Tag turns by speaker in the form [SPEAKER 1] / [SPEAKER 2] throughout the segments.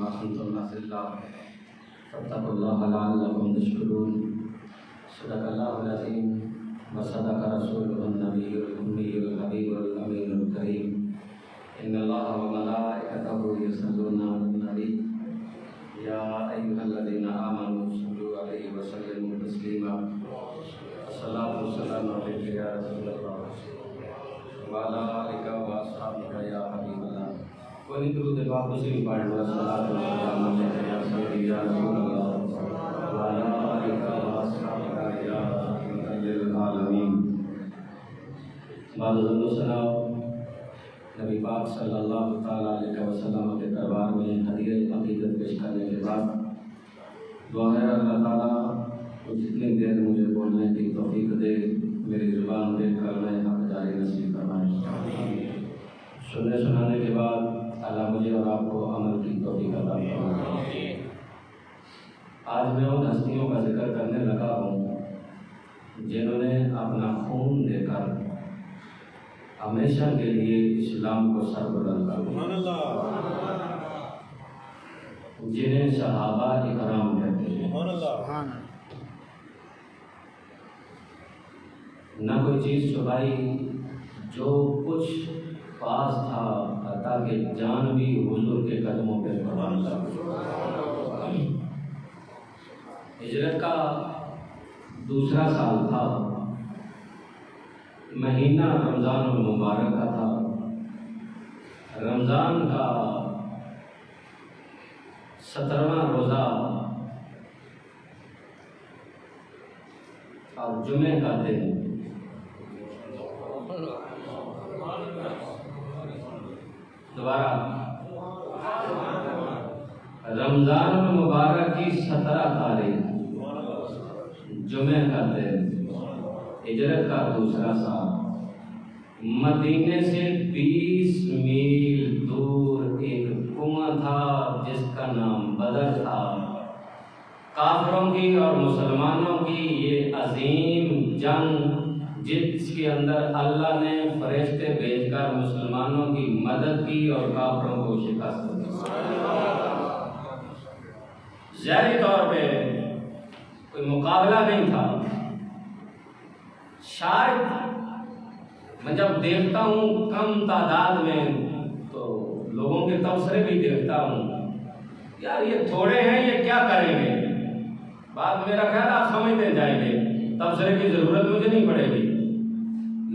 [SPEAKER 1] بما كنتم نازلا فاتقوا الله لعلكم تشكرون. صدق الله العظيم وصدق رسوله النبي الأمي الحبيب الأمين الكريم. إن الله وملائكته يصلون على النبي يا أيها الذين آمنوا صلوا عليه وسلموا تسليما. الصلاة والسلام عليك يا رسول الله وعلى آلك وأصحابك يا حبيب الله. کوئی درود پاک دوسری پڑھ لو. الصلاۃ والسلام علیک یا سیدی یا رسول اللہ وعلی آلک واصحابک یا رحمۃ للعالمین. بعد ازو سناؤ نبی پاک صلی اللہ تعالیٰ علیہ وسلم کے دربار میں ہدیہ عقیدت پیش کرنے کے بعد دعا ہے اللہ تعالیٰ وہ جتنی دیر مجھے بولنے کی توفیق دے، میری زبان دیکھ کر میں حق جاری نصیب فرمائے. سننے سنانے کے بعد اللہ مجھے اور آپ کو عمل کی توفیق عطا فرمائے. آج میں ان ہستیوں کا ذکر کرنے لگا ہوں جنہوں نے اپنا خون دے کر ہمیشہ کے لیے اسلام کو سربلند کر دیا، جنہیں صحابہ اکرام کہتے ہیں. نہ کوئی چیز چھپائی، جو کچھ پاس تھا تاکہ جان بھی حضور کے قدموں پہ قربان کر. ہجرت کا دوسرا سال تھا، مہینہ رمضان المبارک کا تھا. رمضان کا 17واں روزہ اور جمعے کا دن. دوبارہ رمضان المبارک کی 17 تاریخ جمعے کا دن، ہجرت کا دوسرا سال. مدینے سے 20 میل دور ایک کنواں تھا جس کا نام بدر تھا. کافروں کی اور مسلمانوں کی یہ عظیم جنگ، جس کے اندر اللہ نے فرشتے بھیج کر مسلمانوں کی مدد کی اور کافروں کو شکست دی. ظاہری طور پہ کوئی مقابلہ نہیں تھا. شاید میں جب دیکھتا ہوں کم تعداد میں تو لوگوں کے تبصرے بھی دیکھتا ہوں، یار یہ تھوڑے ہیں، یہ کیا کریں گے. بات میرا خیال آپ سمجھتے جائیں گے، تبصرے کی ضرورت مجھے نہیں پڑے گی.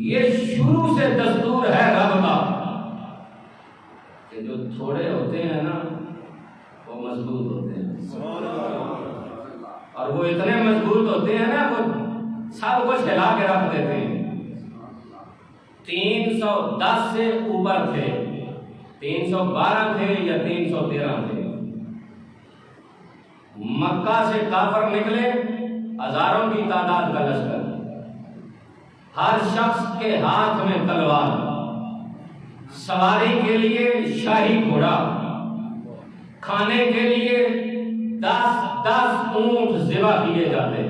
[SPEAKER 1] یہ شروع سے دستور ہے رب کا کہ جو تھوڑے ہوتے ہیں نا وہ مضبوط ہوتے ہیں، اور وہ اتنے مضبوط ہوتے ہیں نا وہ سب کچھ ہلا کے رکھ دیتے ہیں. 310 سے اوپر تھے، 312 تھے یا 313 تھے. مکہ سے کافر نکلے، ہزاروں کی تعداد کا لشکر، ہر شخص کے ہاتھ میں تلوار، سواری کے لیے شاہی گھوڑا، کھانے کے لیے 10 اونٹ ذبح کیے جاتے.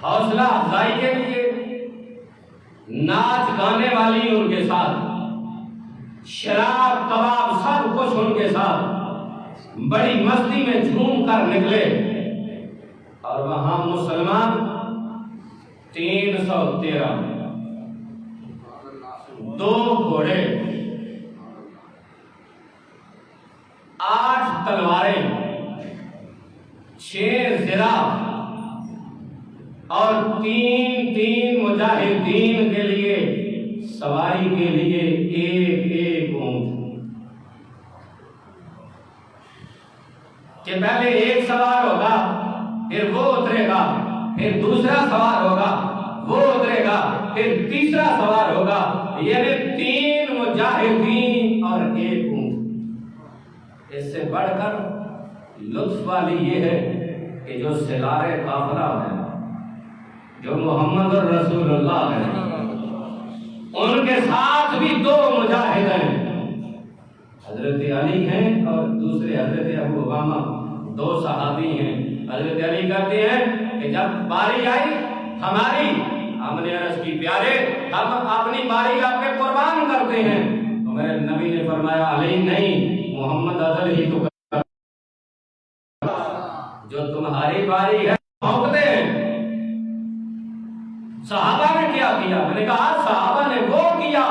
[SPEAKER 1] حوصلہ افزائی کے لیے ناچ گانے والی ان کے ساتھ، شراب کباب سب کچھ ان کے ساتھ، بڑی مستی میں جھوم کر نکلے. اور وہاں مسلمان 313، 2 گھوڑے، 8 تلواریں، 6 زرہ اور 3 مجاہدین کے لیے سواری کے لیے ایک اونٹ. کہ پہلے ایک سوار ہوگا، پھر وہ اترے گا، پھر دوسرا سوار ہوگا، وہ اترے گا، پھر تیسرا سوار ہوگا، یعنی 3 مجاہدین اور 1 اونٹ. اس سے بڑھ کر لطف والی یہ ہے کہ جو سلارے قافلہ ہیں، جو محمد رسول اللہ ہیں، ان کے ساتھ بھی 2 مجاہد ہیں، حضرت علی ہیں اور دوسرے حضرت ابو امامہ، 2 صحابی ہیں. حضرت علی کہتے ہیں کہ جب باری آئی ہماری، ہم نے عرض کی پیارے ہم اپنی باری آپ پہ قربان کرتے ہیں. تو میرے نبی نے فرمایا علی نہیں، محمد ازل ہی تو جو تمہاری باری ہے بھونکتے ہیں۔ صحابہ نے کیا کیا؟ میں نے کہا صحابہ نے وہ کیا